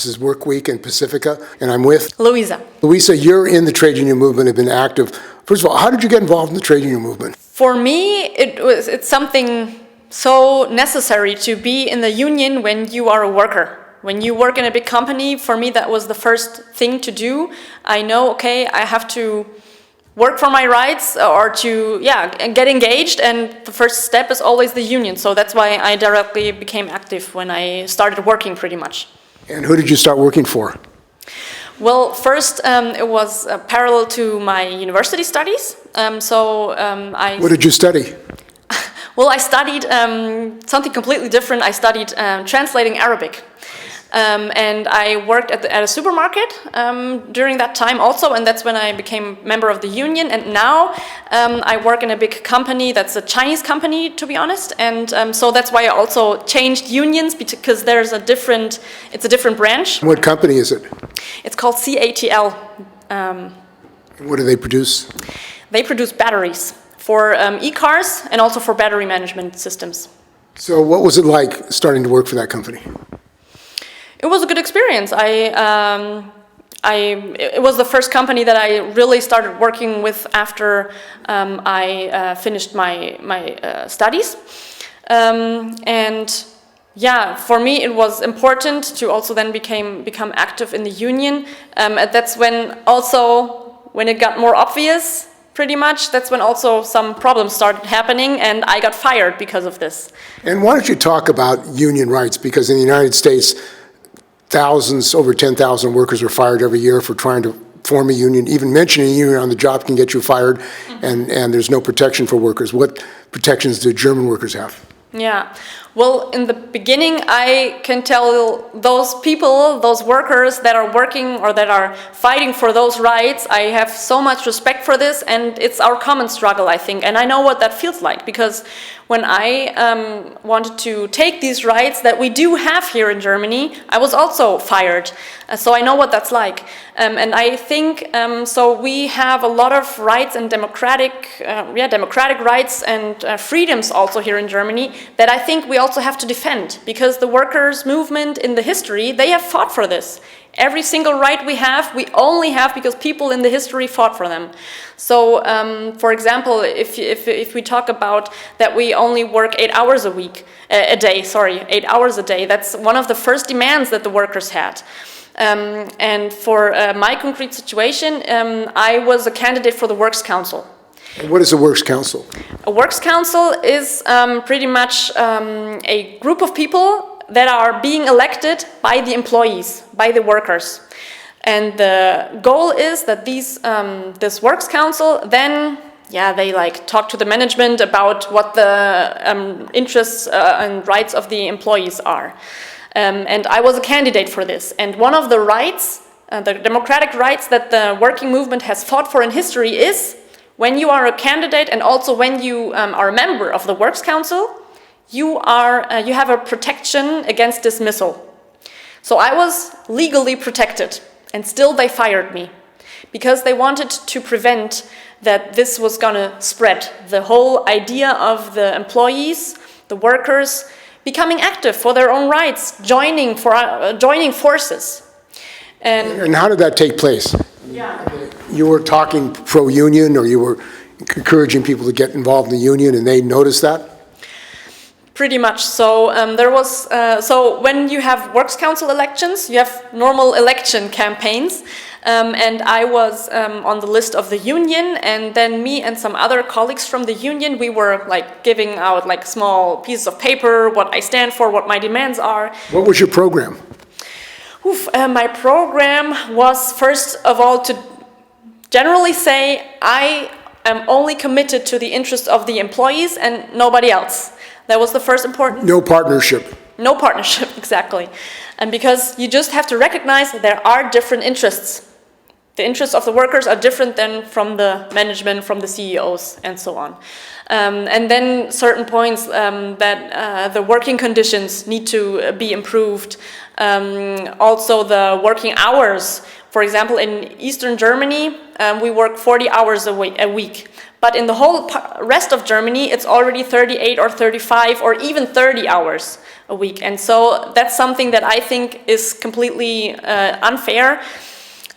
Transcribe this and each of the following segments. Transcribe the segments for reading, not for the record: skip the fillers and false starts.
This is Work Week in Pacifica, and I'm with Louisa. Louisa, you're in the trade union movement, have been active. First of all, how did you get involved in the trade union movement? For me, it's something so necessary to be in the union when you are a worker. When you work in a big company, for me that was the first thing to do. I know, okay, I have to work for my rights or to get engaged, and the first step is always the union. So that's why I directly became active when I started working pretty much. And who did you start working for? Well, first it was parallel to my university studies. What did you study? Well, I studied something completely different. I studied translating Arabic. And I worked at a supermarket during that time also, and that's when I became member of the union. And now I work in a big company that's a Chinese company, to be honest. And so that's why I also changed unions, because it's a different branch. What company is it? It's called CATL. What do they produce? They produce batteries for e-cars and also for battery management systems. So what was it like starting to work for that company? It was a good experience. It was the first company that I really started working with after I finished my studies. And yeah, for me it was important to also then become active in the union. That's when it got more obvious, pretty much. That's when also some problems started happening, and I got fired because of this. And why don't you talk about union rights? Because in the United States, over 10,000 workers are fired every year for trying to form a union. Even mentioning a union on the job can get you fired, and there's no protection for workers. What protections do German workers have? Yeah, well, in the beginning, I can tell those people, those workers that are working or that are fighting for those rights, I have so much respect for this, and it's our common struggle, I think. And I know what that feels like, because when I wanted to take these rights that we do have here in Germany, I was also fired. So I know what that's like. And I think, so we have a lot of rights and democratic rights and freedoms also here in Germany that I think we also have to defend, because the workers' movement in the history, they have fought for this. Every single right we only have because people in the history fought for them. So, for example, if we talk about that we only work 8 hours a day, that's one of the first demands that the workers had. And for my concrete situation, I was a candidate for the Works Council. And what is a Works Council? A Works Council is pretty much a group of people that are being elected by the employees, by the workers. And the goal is that this Works Council then, they talk to the management about what the interests and rights of the employees are. And I was a candidate for this. And one of the rights, the democratic rights that the working movement has fought for in history is when you are a candidate and also when you are a member of the Works Council, you have a protection against dismissal. So I was legally protected, and still they fired me because they wanted to prevent that this was going to spread. The whole idea of the employees, the workers, becoming active for their own rights, joining forces. And how did that take place? Yeah. You were talking pro-union, or you were encouraging people to get involved in the union, and they noticed that? Pretty much. So so when you have Works Council elections, you have normal election campaigns, and I was on the list of the union, and then me and some other colleagues from the union, we were giving out small pieces of paper, what I stand for, what my demands are. What was your program? My program was, first of all, to generally say I am only committed to the interest of the employees and nobody else. That was the first important. No partnership. No partnership, exactly. And because you just have to recognize that there are different interests. The interests of the workers are different than from the management, from the CEOs, and so on. And then certain points that the working conditions need to be improved. Also the working hours. For example, in Eastern Germany, we work 40 hours a week. But in the whole rest of Germany, it's already 38 or 35 or even 30 hours a week. And so that's something that I think is completely unfair,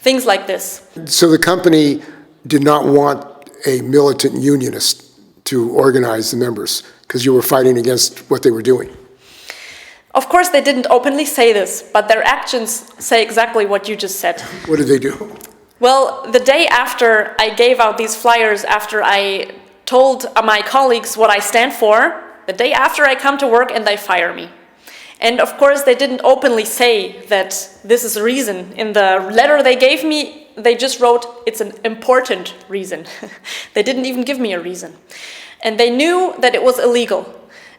things like this. So the company did not want a militant unionist to organize the members because you were fighting against what they were doing. Of course, they didn't openly say this, but their actions say exactly what you just said. What did they do? Well, the day after I gave out these flyers, after I told my colleagues what I stand for, the day after I come to work and they fire me. And of course, they didn't openly say that this is the reason. In the letter they gave me, they just wrote, it's an important reason. They didn't even give me a reason. And they knew that it was illegal.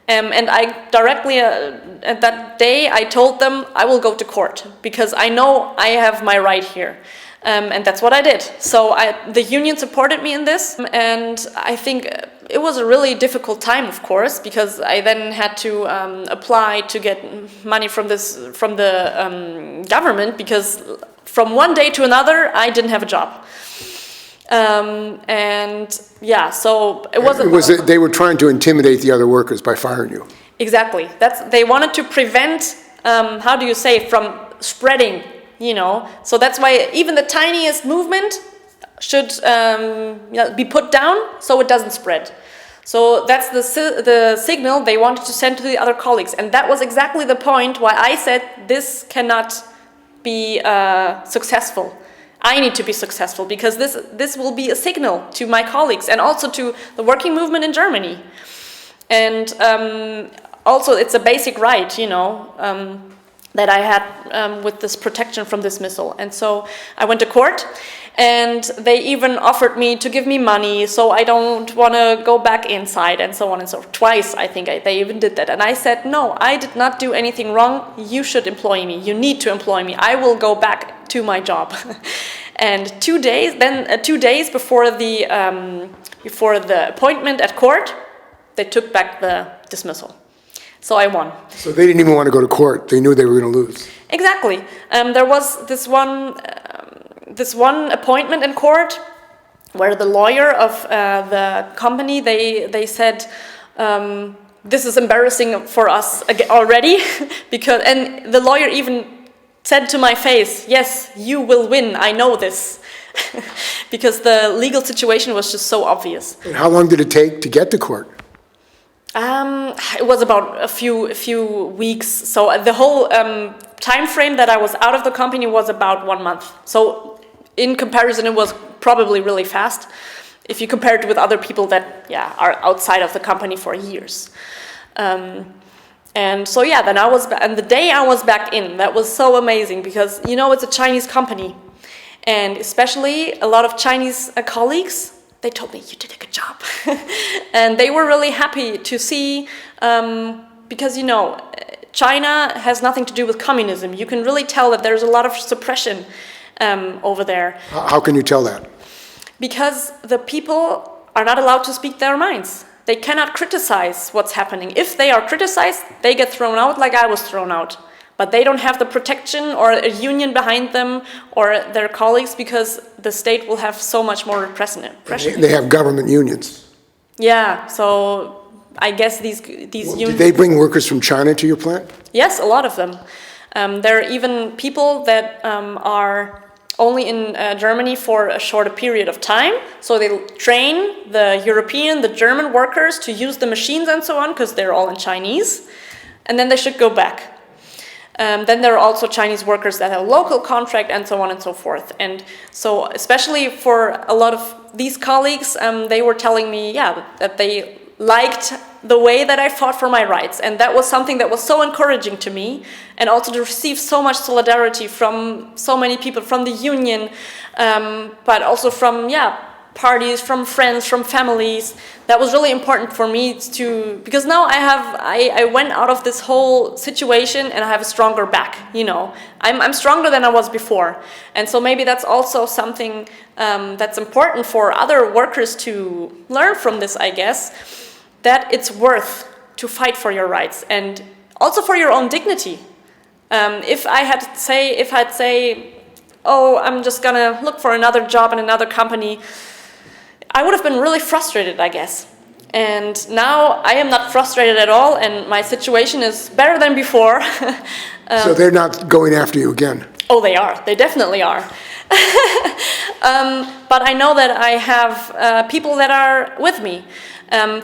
And I directly, at that day, I told them I will go to court because I know I have my right here. And that's what I did. So the union supported me in this. And I think it was a really difficult time, of course, because I then had to apply to get money from the government, because from one day to another, I didn't have a job. And yeah, so it wasn't. They were trying to intimidate the other workers by firing you. Exactly. They wanted to prevent, how do you say, from spreading, you know. So that's why even the tiniest movement should be put down so it doesn't spread. So that's the signal they wanted to send to the other colleagues. And that was exactly the point why I said this cannot be successful. I need to be successful because this will be a signal to my colleagues and also to the working movement in Germany. And also it's a basic right, you know, that I had with this protection from dismissal. And so I went to court, and they even offered me to give me money so I don't want to go back inside, and so on and so forth. Twice, I think they even did that. And I said, no, I did not do anything wrong. You should employ me. You need to employ me. I will go back to my job. And 2 days before the appointment at court, they took back the dismissal. So I won. So they didn't even want to go to court. They knew they were going to lose. Exactly. There was this one appointment in court where the lawyer of the company, they said, this is embarrassing for us already, and the lawyer even said to my face, yes, you will win, I know this, because the legal situation was just so obvious. And how long did it take to get to court? It was about a few weeks. So the whole time frame that I was out of the company was about 1 month. So in comparison, it was probably really fast if you compare it with other people that are outside of the company for years. And so then and the day I was back in, that was so amazing because, you know, it's a Chinese company. And especially a lot of Chinese colleagues, they told me, you did a good job. And they were really happy to see, because, you know, China has nothing to do with communism. You can really tell that there's a lot of suppression over there. How can you tell that? Because the people are not allowed to speak their minds. They cannot criticize what's happening. If they are criticized, they get thrown out like I was thrown out. But they don't have the protection or a union behind them or their colleagues because the state will have so much more repression. They have government unions. Yeah, so I guess these unions... Did they bring workers from China to your plant? Yes, a lot of them. There are even people that are only in Germany for a shorter period of time. So they train the European, the German workers to use the machines and so on because they're all in Chinese. And then they should go back. Then there are also Chinese workers that have a local contract and so on and so forth. And so especially for a lot of these colleagues, they were telling me, that they liked the way that I fought for my rights. And that was something that was so encouraging to me. And also to receive so much solidarity from so many people, from the union, but also from, parties, from friends, from families. That was really important for me because now I went out of this whole situation and I have a stronger back, you know. I'm stronger than I was before. And so maybe that's also something that's important for other workers to learn from this, I guess, that it's worth to fight for your rights and also for your own dignity. If I'd say, oh, I'm just gonna look for another job in another company, I would have been really frustrated, I guess. And now I am not frustrated at all, and my situation is better than before. So they're not going after you again? Oh, they are. They definitely are. But I know that I have people that are with me.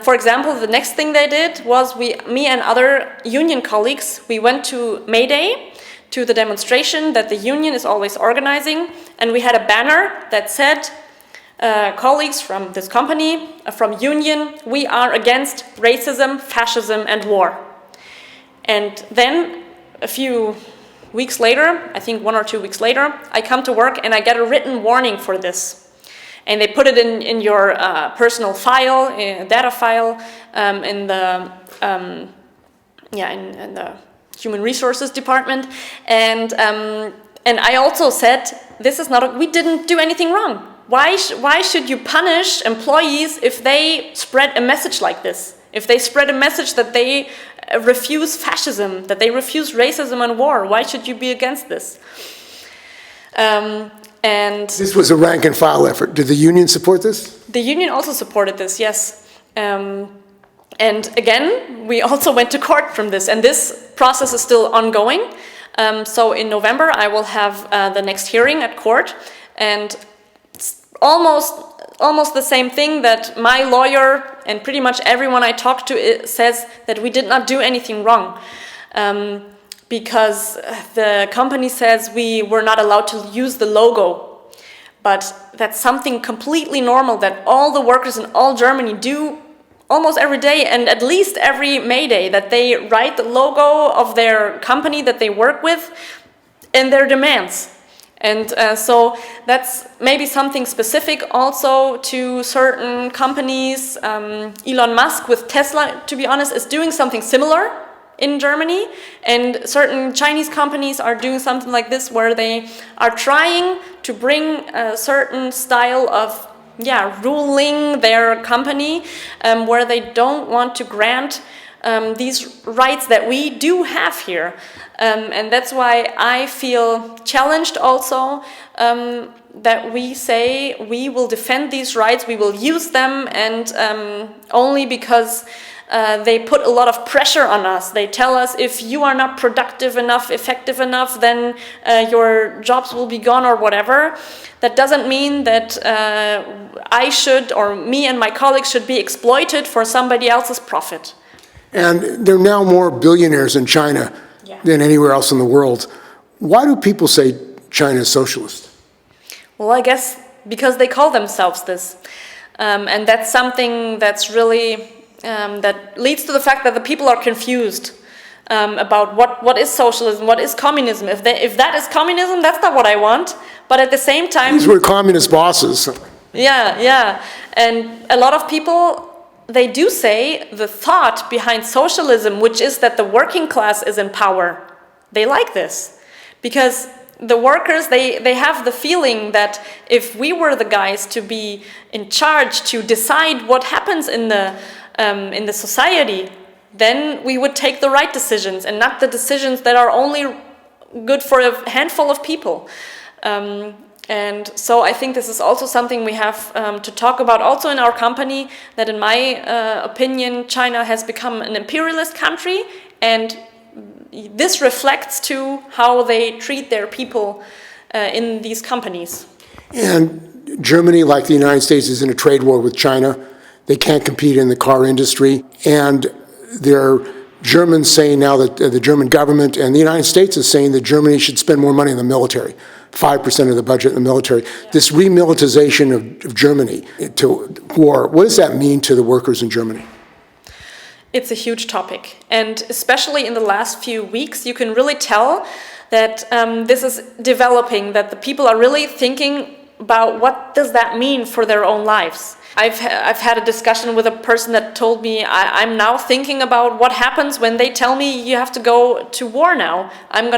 For example, the next thing they did was me and other union colleagues, we went to May Day, to the demonstration that the union is always organizing, and we had a banner that said, colleagues from this company, from union, we are against racism, fascism, and war. And then a few weeks later, I think 1 or 2 weeks later, I come to work and I get a written warning for this. And they put it in your personal file, data file, in the in the Human Resources Department. And I also said, this is not we didn't do anything wrong. Why should you punish employees if they spread a message like this? If they spread a message that they refuse fascism, that they refuse racism and war, why should you be against this? And this was a rank and file effort. Did the union support this? The union also supported this, yes. And again, we also went to court from this, and this process is still ongoing. So in November, I will have the next hearing at court, and almost the same thing, that my lawyer and pretty much everyone I talk to says that we did not do anything wrong. Because the company says we were not allowed to use the logo. But that's something completely normal that all the workers in all Germany do almost every day, and at least every May Day, that they write the logo of their company that they work with in their demands. And so that's maybe something specific also to certain companies. Elon Musk with Tesla, to be honest, is doing something similar in Germany, and certain Chinese companies are doing something like this, where they are trying to bring a certain style of ruling their company, where they don't want to grant these rights that we do have here. And that's why I feel challenged also, that we say we will defend these rights, we will use them, and only because they put a lot of pressure on us. They tell us, if you are not productive enough, effective enough, then your jobs will be gone or whatever. That doesn't mean that I should, or me and my colleagues should be exploited for somebody else's profit. And there are now more billionaires in China than anywhere else in the world. Why do people say China is socialist? Well, I guess because they call themselves this. And that's something that's really, that leads to the fact that the people are confused about what is socialism, what is communism. If that is communism, that's not what I want. But at the same time... These were communist bosses. Yeah. And a lot of people, they do say the thought behind socialism, which is that the working class is in power, they like this. Because the workers, they have the feeling that if we were the guys to be in charge, to decide what happens in the society, then we would take the right decisions and not the decisions that are only good for a handful of people. And so I think this is also something we have to talk about also in our company, that in my opinion, China has become an imperialist country, and this reflects to how they treat their people in these companies. And Germany, like the United States, is in a trade war with China. They can't compete in the car industry. And there are Germans saying now that the German government and the United States is saying that Germany should spend more money in the military, 5% of the budget in the military. Yeah. This remilitarization of Germany to war, what does that mean to the workers in Germany? It's a huge topic. And especially in the last few weeks, you can really tell that this is developing, that the people are really thinking about what does that mean for their own lives. I've had a discussion with a person that told me, I'm now thinking about what happens when they tell me you have to go to war now. Am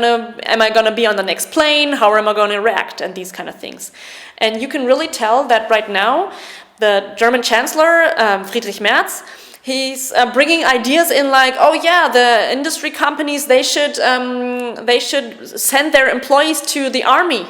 I gonna be on the next plane? How am I gonna react? And these kind of things. And you can really tell that right now, the German Chancellor, Friedrich Merz, he's bringing ideas in like, oh yeah, the industry companies, they should send their employees to the army.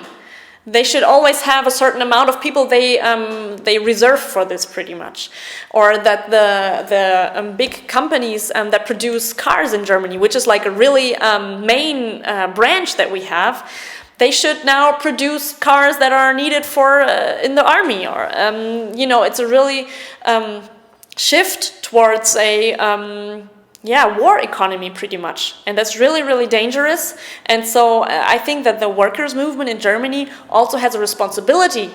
They should always have a certain amount of people they reserve for this, pretty much. Or that the big companies that produce cars in Germany, which is like a really main branch that we have, they should now produce cars that are needed for in the army, or it's a really shift towards a war economy, pretty much, and that's really, really dangerous. And so I think that the workers' movement in Germany also has a responsibility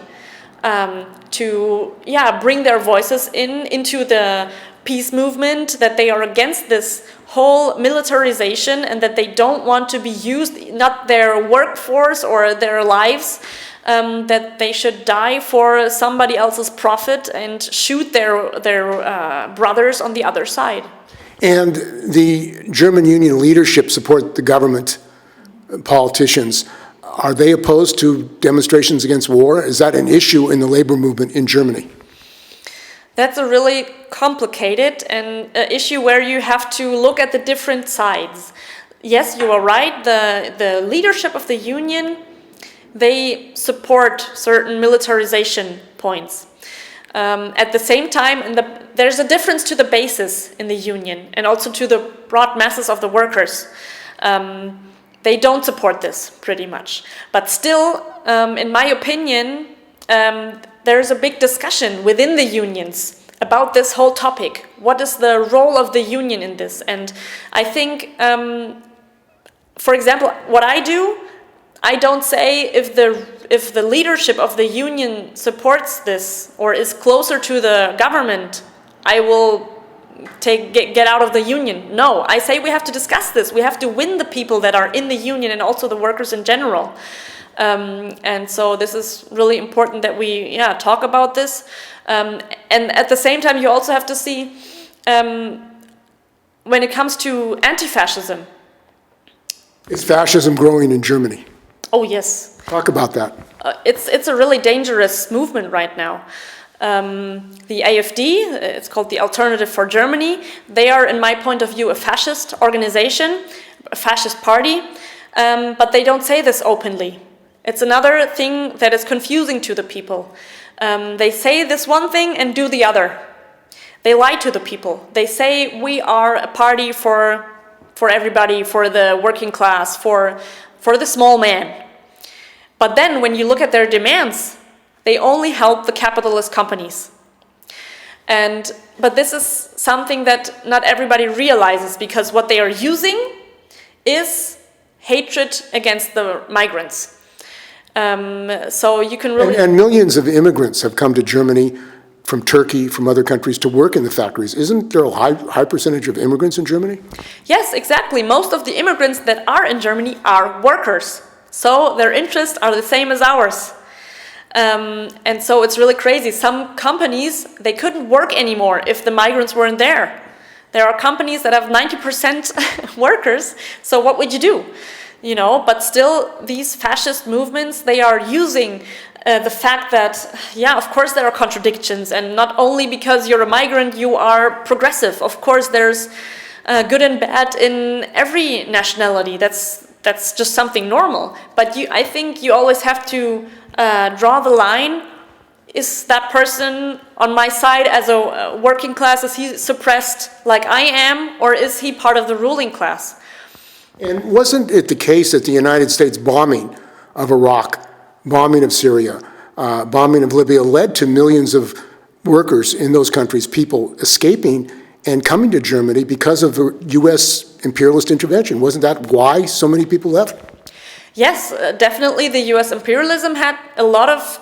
to bring their voices into the peace movement, that they are against this whole militarization and that they don't want to be used, not their workforce or their lives, that they should die for somebody else's profit and shoot their brothers on the other side. And the German union leadership support the government, politicians. Are they opposed to demonstrations against war? Is that an issue in the labor movement in Germany? That's a really complicated and issue where you have to look at the different sides. Yes, you are right. The leadership of the union, they support certain militarization points. At the same time, there's a difference to the basis in the union and also to the broad masses of the workers. They don't support this, pretty much. But still, in my opinion, there's a big discussion within the unions about this whole topic. What is the role of the union in this? And I think, for example, what I do, I don't say if the leadership of the union supports this or is closer to the government, I will get out of the union. No, I say we have to discuss this. We have to win the people that are in the union and also the workers in general. And so this is really important that we talk about this. And at the same time, you also have to see when it comes to anti-fascism. Is fascism growing in Germany? Oh, yes. Talk about that. It's a really dangerous movement right now. The AfD, it's called the Alternative for Germany, they are, in my point of view, a fascist organization, a fascist party, but they don't say this openly. It's another thing that is confusing to the people. They say this one thing and do the other. They lie to the people. They say we are a party for everybody, for the working class, for the small man. But then when you look at their demands, they only help the capitalist companies. But this is something that not everybody realizes, because what they are using is hatred against the migrants. So you can really... And millions of immigrants have come to Germany from Turkey, from other countries, to work in the factories. Isn't there a high percentage of immigrants in Germany? Yes, exactly. Most of the immigrants that are in Germany are workers. So their interests are the same as ours. And so it's really crazy. Some companies, they couldn't work anymore if the migrants weren't there. There are companies that have 90% workers, so what would you do? You know, but still these fascist movements, they are using the fact that, of course there are contradictions, and not only because you're a migrant you are progressive. Of course there's good and bad in every nationality. That's just something normal. But I think you always have to draw the line. Is that person on my side as a working class? Is he suppressed like I am, or is he part of the ruling class? And wasn't it the case that the United States bombing of Iraq, bombing of Syria, bombing of Libya led to millions of workers in those countries, people escaping and coming to Germany because of the U.S. imperialist intervention? Wasn't that why so many people left? Yes, definitely the U.S. imperialism had a lot of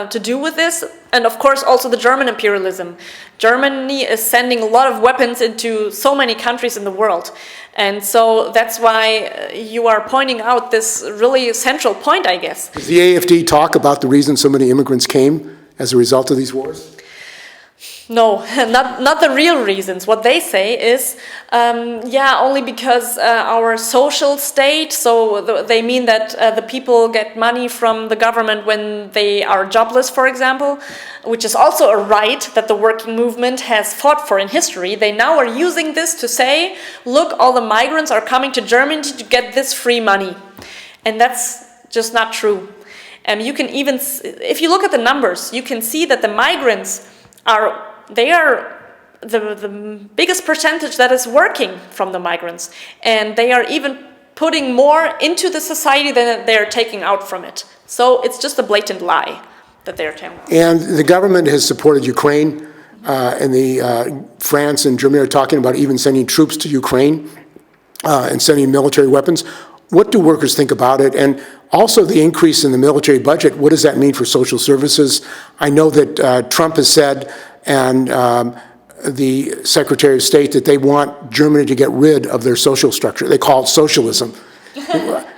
to do with this, and of course also the German imperialism. Germany is sending a lot of weapons into so many countries in the world, and so that's why you are pointing out this really central point, I guess. Does the AfD talk about the reason so many immigrants came as a result of these wars? No, not the real reasons. What they say is, only because our social state, so they mean that the people get money from the government when they are jobless, for example, which is also a right that the working movement has fought for in history. They now are using this to say, look, all the migrants are coming to Germany to get this free money. And that's just not true. You can even, if you look at the numbers, you can see that the migrants are the biggest percentage that is working from the migrants, and they are even putting more into the society than they're taking out from it. So it's just a blatant lie that they're telling. And the government has supported Ukraine, and France and Germany are talking about even sending troops to Ukraine and sending military weapons. What do workers think about it? And also the increase in the military budget, what does that mean for social services? I know that Trump has said, and the Secretary of State, that they want Germany to get rid of their social structure. They call it socialism.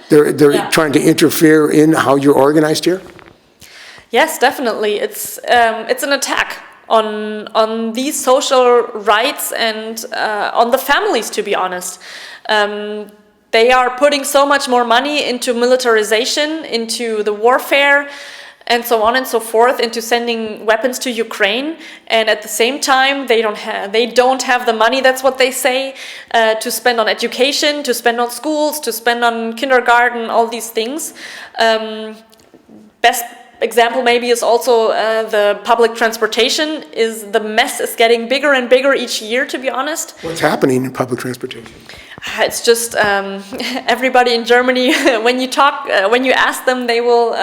They're trying to interfere in how you're organized here? Yes, definitely. It's an attack on these social rights and on the families, to be honest. They are putting so much more money into militarization, into the warfare, and so on and so forth, into sending weapons to Ukraine, and at the same time they don't have the money, that's what they say, to spend on education, to spend on schools, to spend on kindergarten, all these things. Best example maybe is also the public transportation. The mess is getting bigger and bigger each year, to be honest. What's happening in public transportation? It's just everybody in Germany, when you ask them, they will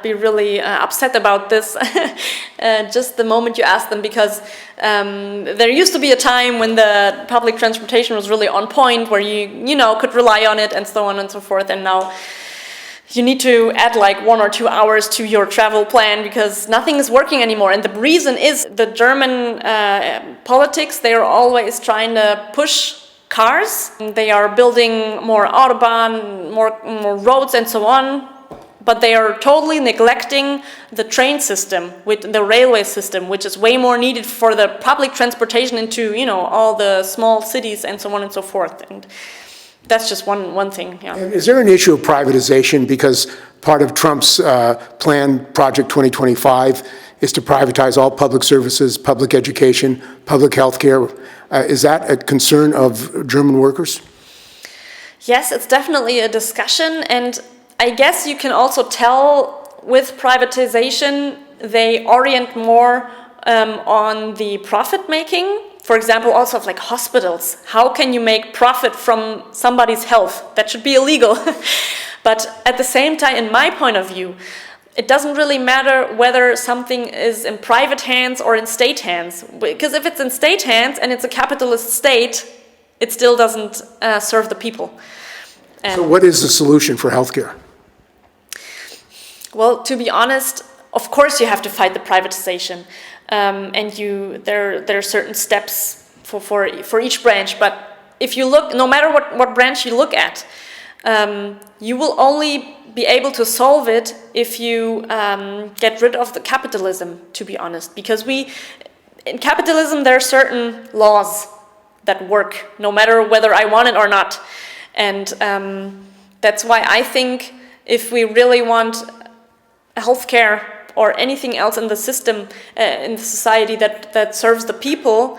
be really upset about this just the moment you ask them, because there used to be a time when the public transportation was really on point, where you could rely on it and so on and so forth, and now you need to add like 1 or 2 hours to your travel plan because nothing is working anymore. And the reason is the German politics. They are always trying to push cars. They are building more autobahn, more roads and so on. But they are totally neglecting the train system, with the railway system, which is way more needed for the public transportation into, all the small cities and so on and so forth. And that's just one thing. Yeah. And is there an issue of privatization? Because part of Trump's plan, Project 2025, is to privatize all public services, public education, public health care. Is that a concern of German workers? Yes, it's definitely a discussion, and I guess you can also tell with privatization, they orient more on the profit making. For example, also of like hospitals. How can you make profit from somebody's health? That should be illegal. But at the same time, in my point of view, it doesn't really matter whether something is in private hands or in state hands. Because if it's in state hands and it's a capitalist state, it still doesn't serve the people. And so what is the solution for healthcare? Well, to be honest, of course you have to fight the privatization, and there are certain steps for each branch. But if you look, no matter what branch you look at, you will only be able to solve it if you get rid of the capitalism. To be honest, because in capitalism there are certain laws that work, no matter whether I want it or not, and that's why I think if we really want healthcare or anything else in the system, in the society that serves the people,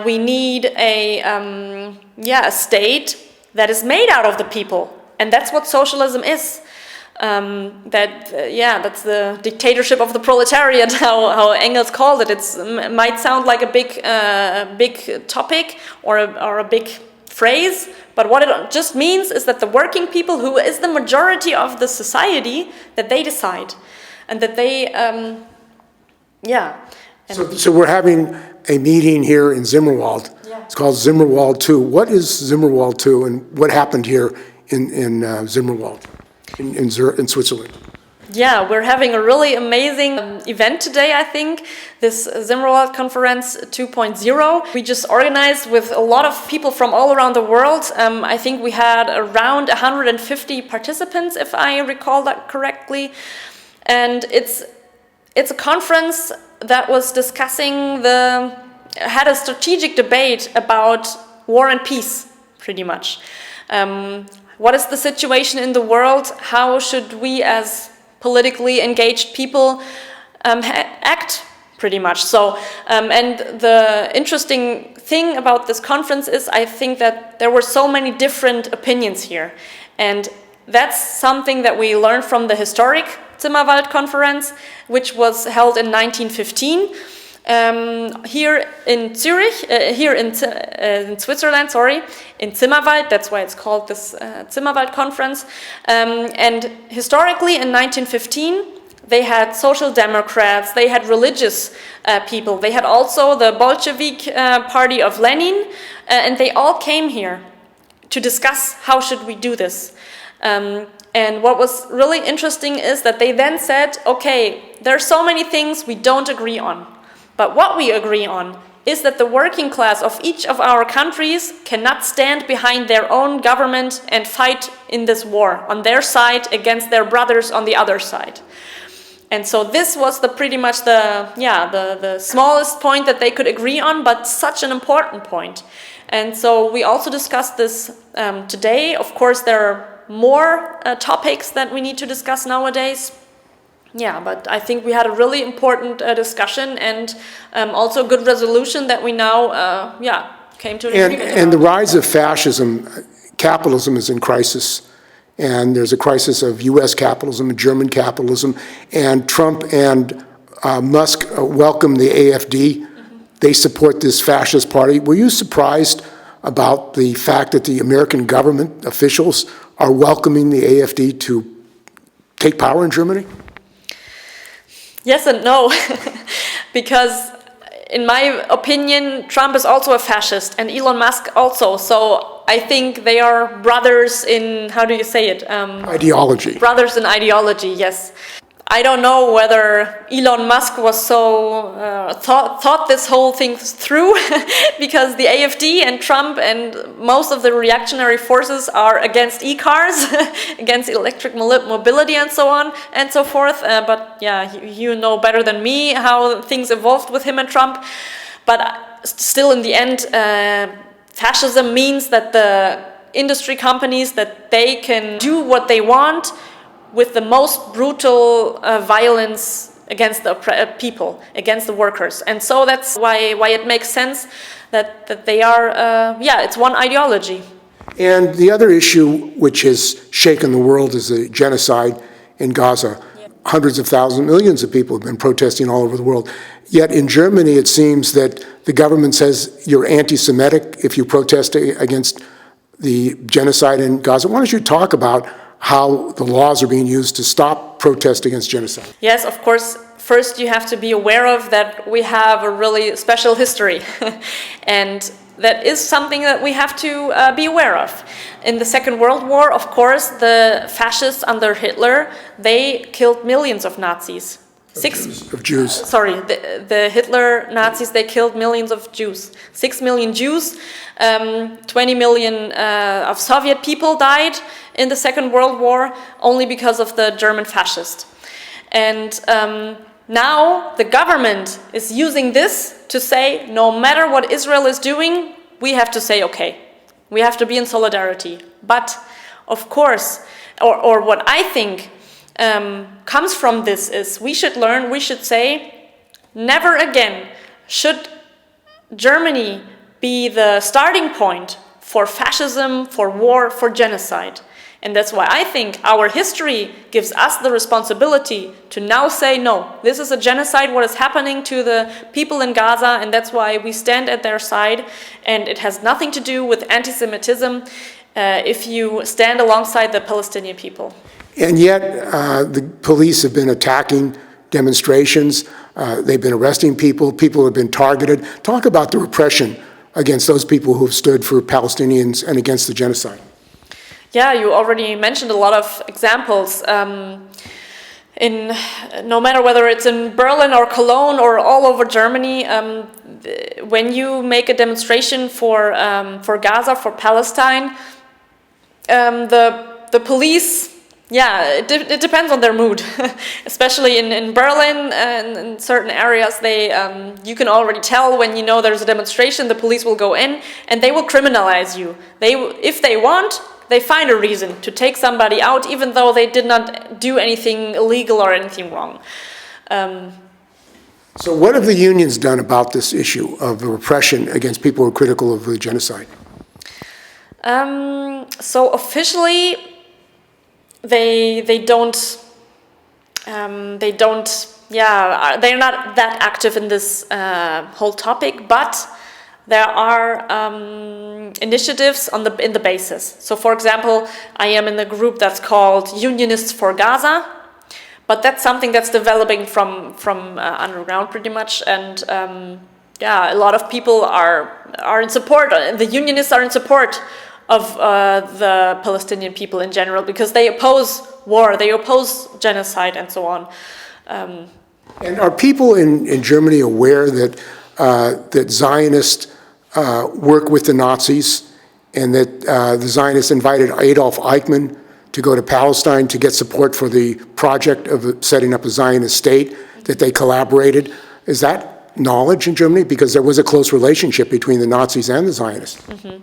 we need a state that is made out of the people, and that's what socialism is. That's the dictatorship of the proletariat, how Engels called it. It might sound like a big topic or a big phrase, but what it just means is that the working people, who is the majority of the society, that they decide, and that they, So we're having a meeting here in Zimmerwald. Yeah. It's called Zimmerwald 2. What is Zimmerwald 2, and what happened here in Zimmerwald, in Switzerland? Yeah, we're having a really amazing event today, I think, this Zimmerwald Conference 2.0. We just organized with a lot of people from all around the world. I think we had around 150 participants, if I recall that correctly. And it's a conference that was had a strategic debate about war and peace, pretty much. What is the situation in the world? How should we as politically engaged people act, pretty much. So, and the interesting thing about this conference is I think that there were so many different opinions here. And that's something that we learned from the historic Zimmerwald conference, which was held in 1915. Here in Zurich, in Switzerland, sorry, in Zimmerwald, that's why it's called this Zimmerwald conference. And historically in 1915, they had social democrats, they had religious people, they had also the Bolshevik party of Lenin, and they all came here to discuss how should we do this. And what was really interesting is that they then said, okay, there are so many things we don't agree on. But what we agree on is that the working class of each of our countries cannot stand behind their own government and fight in this war on their side against their brothers on the other side. And so this was pretty much the smallest point that they could agree on, but such an important point. And so we also discussed this today. Of course, there are more topics that we need to discuss nowadays. Yeah, but I think we had a really important discussion and also a good resolution that we now, came to an agreement about. And the rise of fascism, capitalism is in crisis. And there's a crisis of U.S. capitalism and German capitalism. And Trump and Musk welcome the AfD. Mm-hmm. They support this fascist party. Were you surprised about the fact that the American government officials are welcoming the AfD to take power in Germany? Yes and no, because in my opinion, Trump is also a fascist and Elon Musk also. So I think they are brothers in, how do you say it? Ideology. Brothers in ideology, yes. I don't know whether Elon Musk was so thought this whole thing through because the AfD and Trump and most of the reactionary forces are against e-cars, against electric mobility and so on and so forth. But yeah, you know better than me how things evolved with him and Trump. But still in the end, fascism means that the industry companies, that they can do what they want with the most brutal violence against the people, against the workers. And so that's why it makes sense that they are, it's one ideology. And the other issue which has shaken the world is the genocide in Gaza. Yeah. Hundreds of thousands, millions of people have been protesting all over the world. Yet in Germany, it seems that the government says you're anti-Semitic if you protest against the genocide in Gaza. Why don't you talk about how the laws are being used to stop protest against genocide? Yes, of course. First, you have to be aware of that we have a really special history. And that is something that we have to be aware of. In the Second World War, of course, the fascists under Hitler, they killed millions of Nazis. Of Jews. Sorry, the Hitler Nazis, they killed millions of Jews. 6 million Jews, 20 million of Soviet people died in the Second World War only because of the German fascists. And now the government is using this to say, no matter what Israel is doing, we have to say, okay, we have to be in solidarity. But of course, or what I think comes from this is we should say, never again should Germany be the starting point for fascism, for war, for genocide. And that's why I think our history gives us the responsibility to now say, no, this is a genocide, what is happening to the people in Gaza, and that's why we stand at their side. And it has nothing to do with anti-Semitism if you stand alongside the Palestinian people. And yet, the police have been attacking demonstrations. They've been arresting people. People have been targeted. Talk about the repression against those people who have stood for Palestinians and against the genocide. Yeah, you already mentioned a lot of examples. No matter whether it's in Berlin or Cologne or all over Germany, when you make a demonstration for Gaza, for Palestine, the police, it depends on their mood. Especially in Berlin and in certain areas, you can already tell when you know there's a demonstration, the police will go in and they will criminalize you. If they want, they find a reason to take somebody out, even though they did not do anything illegal or anything wrong. So what have the unions done about this issue of the repression against people who are critical of the genocide? So officially, they don't they're not that active in this whole topic, but there are initiatives in the basis. So, for example, I am in a group that's called Unionists for Gaza, but that's something that's developing from underground pretty much, and a lot of people are in support. The Unionists are in support of the Palestinian people in general because they oppose war, they oppose genocide, and so on. And are people in Germany aware that that Zionists work with the Nazis, and that the Zionists invited Adolf Eichmann to go to Palestine to get support for the project of setting up a Zionist state, that they collaborated? Is that knowledge in Germany? Because there was a close relationship between the Nazis and the Zionists. Mm-hmm.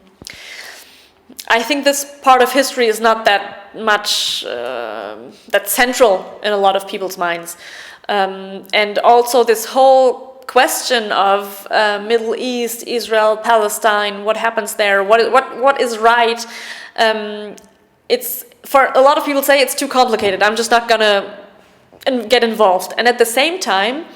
I think this part of history is not that much, that central in a lot of people's minds. And also this whole question of Middle East, Israel, Palestine, what happens there, what is right, it's, for a lot of people say it's too complicated, I'm just not gonna get involved. And at the same time,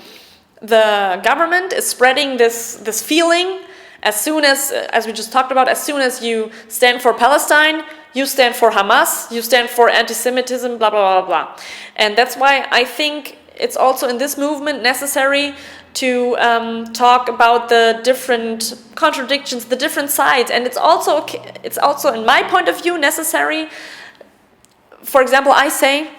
the government is spreading this feeling. As soon as we just talked about, as soon as you stand for Palestine, you stand for Hamas, you stand for anti-Semitism, blah, blah, blah, blah. And that's why I think it's also in this movement necessary to talk about the different contradictions, the different sides. And it's also, in my point of view, necessary. For example, I say,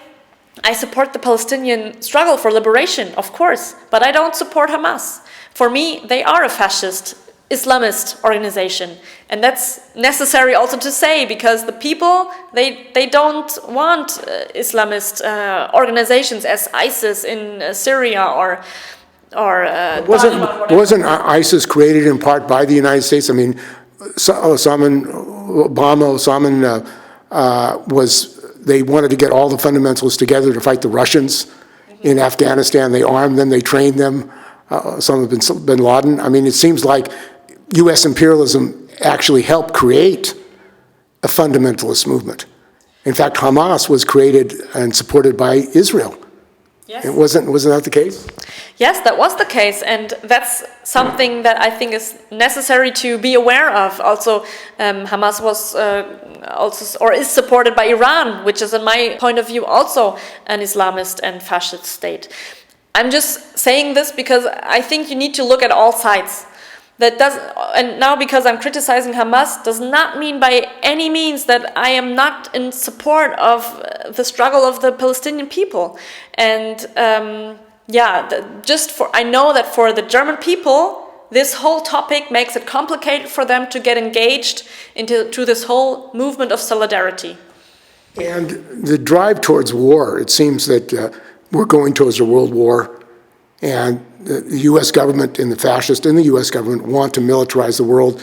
I support the Palestinian struggle for liberation, of course, but I don't support Hamas. For me, they are a fascist Islamist organization, and that's necessary also to say, because the people they don't want Islamist organizations as ISIS in Syria or wasn't ISIS created in part by the United States? I mean, Obama they wanted to get all the fundamentalists together to fight the Russians in Afghanistan. They armed them, they trained them. Some of bin Laden. I mean, it seems like U.S. imperialism actually helped create a fundamentalist movement. In fact, Hamas was created and supported by Israel. Yes. Wasn't that the case? Yes, that was the case, and that's something that I think is necessary to be aware of. Also, Hamas was is supported by Iran, which is, in my point of view, also an Islamist and fascist state. I'm just saying this because I think you need to look at all sides. And now because I'm criticizing Hamas does not mean by any means that I am not in support of the struggle of the Palestinian people. And I know that for the German people, this whole topic makes it complicated for them to get engaged into this whole movement of solidarity. And the drive towards war, it seems that we're going towards a world war, and the U.S. government and the fascists in the U.S. government want to militarize the world,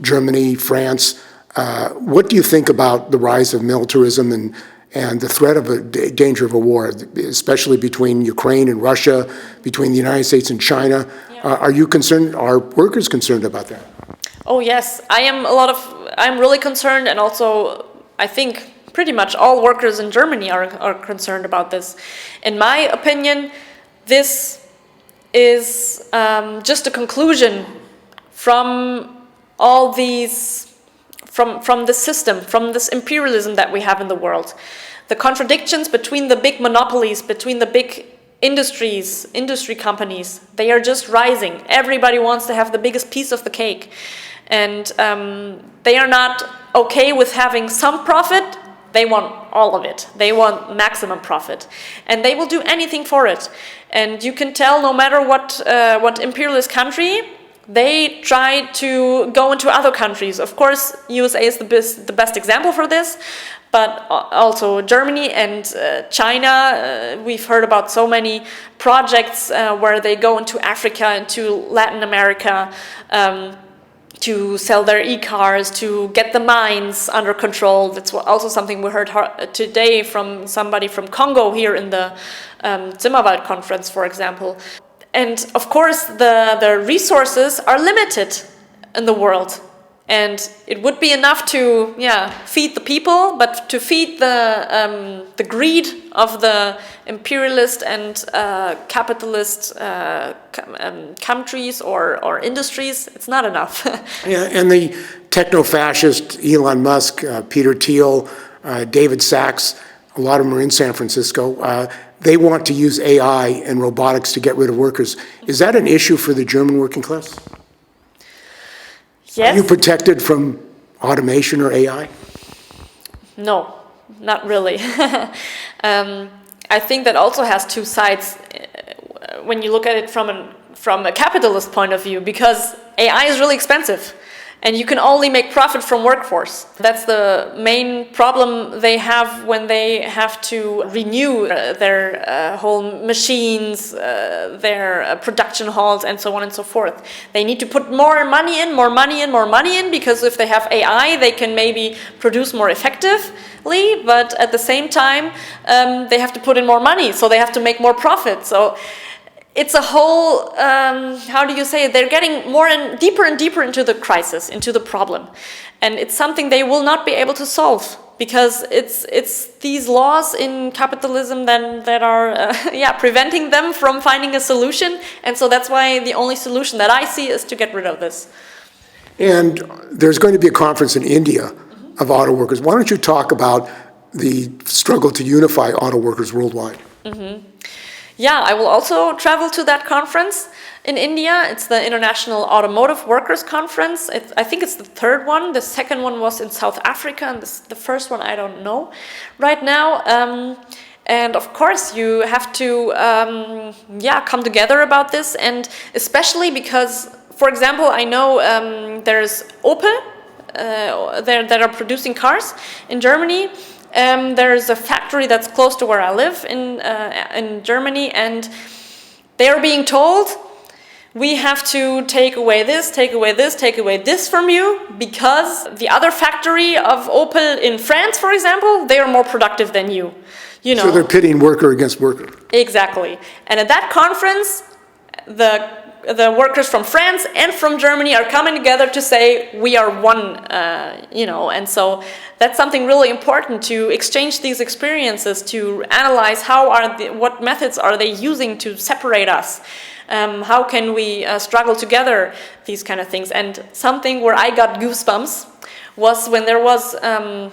Germany, France. What do you think about the rise of militarism and the threat of a danger of a war, especially between Ukraine and Russia, between the United States and China? Yeah. Are you concerned? Are workers concerned about that? Oh, yes. I'm really concerned, and also I think pretty much all workers in Germany are concerned about this. In my opinion, this is just a conclusion from all these, from the system, from this imperialism that we have in the world. The contradictions between the big monopolies, between the big industry companies, they are just rising. Everybody wants to have the biggest piece of the cake. And they are not okay with having some profit. They want all of it. They want maximum profit. And they will do anything for it. And you can tell no matter what imperialist country, they try to go into other countries. Of course, USA is the best example for this, but also Germany and China. We've heard about so many projects where they go into Africa, into Latin America, to sell their e-cars, to get the mines under control. That's also something we heard today from somebody from Congo here in the Zimmerwald conference, for example. And of course, the resources are limited in the world. And it would be enough to, feed the people, but to feed the greed of the imperialist and capitalist countries or industries, it's not enough. Yeah, and the techno-fascist Elon Musk, Peter Thiel, David Sachs, a lot of them are in San Francisco. They want to use AI and robotics to get rid of workers. Is that an issue for the German working class? Yes. Are you protected from automation or AI? No, not really. I think that also has two sides when you look at it from a capitalist point of view, because AI is really expensive. And you can only make profit from workforce. That's the main problem they have when they have to renew their whole machines, their production halls, and so on and so forth. They need to put more money in, more money in, more money in, because if they have AI, they can maybe produce more effectively, but at the same time, they have to put in more money, so they have to make more profit. So it's a whole, how do you say it? They're getting more and deeper into the crisis, into the problem. And it's something they will not be able to solve, because it's these laws in capitalism that are preventing them from finding a solution. And so that's why the only solution that I see is to get rid of this. And there's going to be a conference in India of auto workers. Why don't you talk about the struggle to unify auto workers worldwide? Yeah, I will also travel to that conference in India. It's the International Automotive Workers Conference. I think it's the third one. The second one was in South Africa, and the first one I don't know right now. And of course, you have to come together about this, and especially because, for example, I know there's Opel that are producing cars in Germany. There's a factory that's close to where I live in Germany, and they're being told, we have to take away this, take away this, take away this from you, because the other factory of Opel in France, for example, they are more productive than you. You know. So they're pitting worker against worker. Exactly. And at that conference, the workers from France and from Germany are coming together to say we are one, and so that's something really important, to exchange these experiences, to analyze what methods are they using to separate us. How can we struggle together, these kind of things. And something where I got goosebumps was when there was a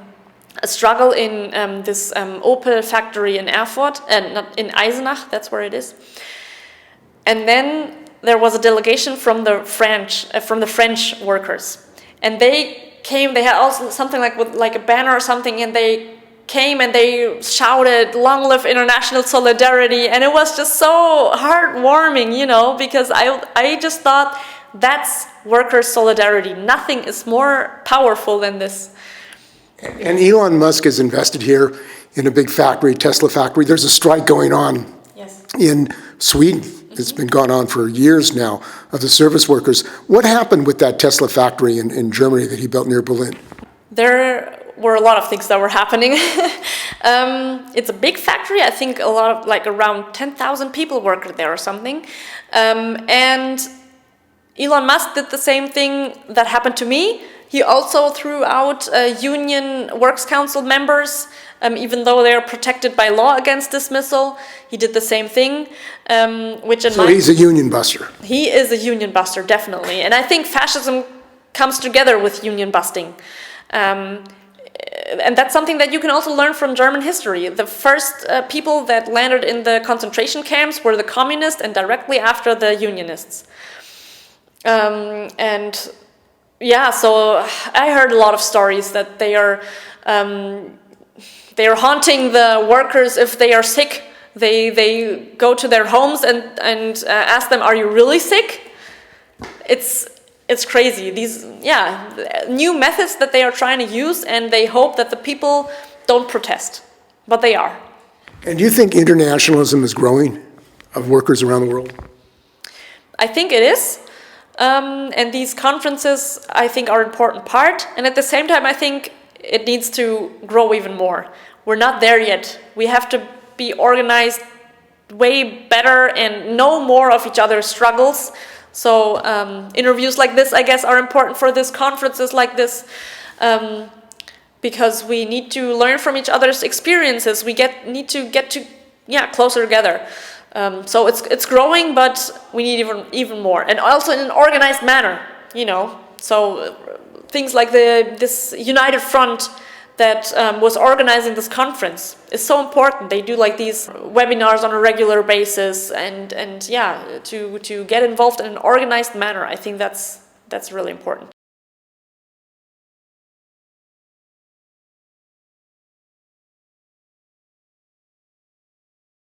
struggle in this Opel factory in Erfurt, not in Eisenach, that's where it is. And then there was a delegation from the French workers, and they came. They had also something like a banner or something, and they came and they shouted, "Long live international solidarity!" And it was just so heartwarming, because I just thought that's worker solidarity. Nothing is more powerful than this. And Elon Musk is invested here in a big factory, Tesla factory. There's a strike going on in Sweden. It's been going on for years now, of the service workers. What happened with that Tesla factory in Germany that he built near Berlin? There were a lot of things that were happening. It's a big factory. I think around 10,000 people work there or something. And Elon Musk did the same thing that happened to me. He also threw out union works council members, even though they are protected by law against dismissal. He did the same thing. So he's a union buster. He is a union buster, definitely. And I think fascism comes together with union busting. And that's something that you can also learn from German history. The first people that landed in the concentration camps were the communists, and directly after the unionists. So I heard a lot of stories that they are haunting the workers if they are sick. They go to their homes and ask them, "Are you really sick?" It's crazy. These new methods that they are trying to use, and they hope that the people don't protest, but they are. And do you think internationalism is growing of workers around the world? I think it is. And these conferences, I think, are an important part. And at the same time, I think it needs to grow even more. We're not there yet. We have to be organized way better and know more of each other's struggles So interviews like this, I guess, are important for this, conferences like this, because we need to learn from each other's experiences. We need to get closer together. So it's growing, but we need even more, and also in an organized manner. So things like this United Front that was organizing this conference is so important. They do like these webinars on a regular basis, and to get involved in an organized manner. I think that's really important.